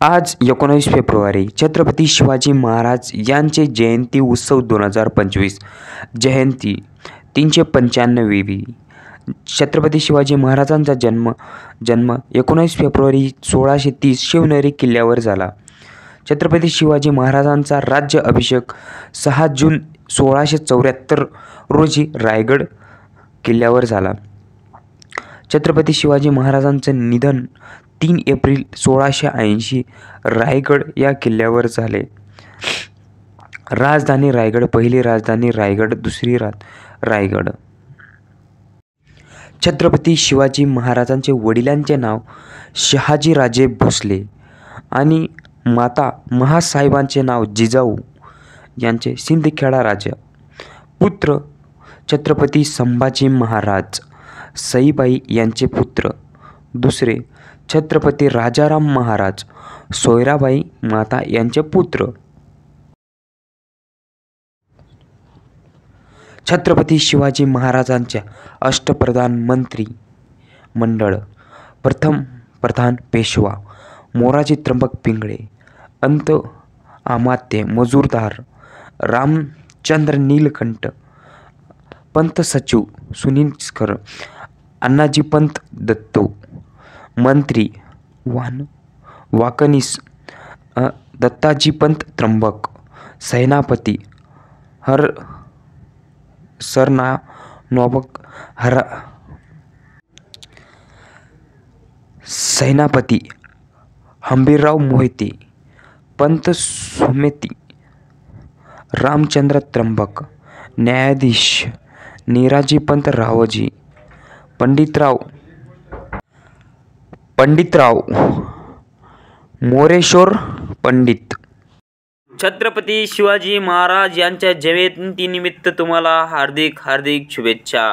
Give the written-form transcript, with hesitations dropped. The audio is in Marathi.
आज 19 फेब्रुवारी छत्रपती शिवाजी महाराज यांचे जयंती उत्सव 2025 जयंती 395वी। छत्रपती शिवाजी महाराजांचा जन्म 19 फेब्रुवारी 1630 शिवनेरी किल्ल्यावर झाला। छत्रपती शिवाजी महाराजांचा राज्य अभिषेक 6 जून 1674 रोजी रायगड किल्ल्यावर झाला। छत्रपती शिवाजी महाराजांचं निधन 3 एप्रिल 1680 रायगड या किल्ल्यावर झाले। राजधानी रायगड, पहिली राजधानी रायगड, दुसरी रायगड। छत्रपती शिवाजी महाराजांचे वडिलांचे नाव शहाजीराजे भोसले आणि माता महासाहेबांचे नाव जिजाऊ यांचे सिंदखेडा राजा। पुत्र छत्रपती संभाजी महाराज सईबाई यांचे पुत्र। दुसरे छत्रपती राजाराम महाराज सोयराबाई माता यांचे पुत्र। छत्रपती शिवाजी महाराजांच्या अष्टप्रधान मंत्री मंडळ। प्रथम प्रधान पेशवा मोरारजी त्र्यंबक पिंगळे, अंत अमात्य मजूरदार रामचंद्र नीलकंठ, पंत सचिव सुनीलकर, अण्णाजी पंत दत्तो, मंत्री वाकनीस दत्ताजी पंत त्र्यंबक, सेनापती नौबक सेनापती हंबीरराव मोहिते, पंत सुमेती रामचंद्र त्र्यंबक, न्यायाधीश निराजी पंत रावजी, पंडितराव मोरेश्वर पंडित। छत्रपती शिवाजी महाराज यांच्या जयंतीनिमित्त तुम्हाला हार्दिक शुभेच्छा।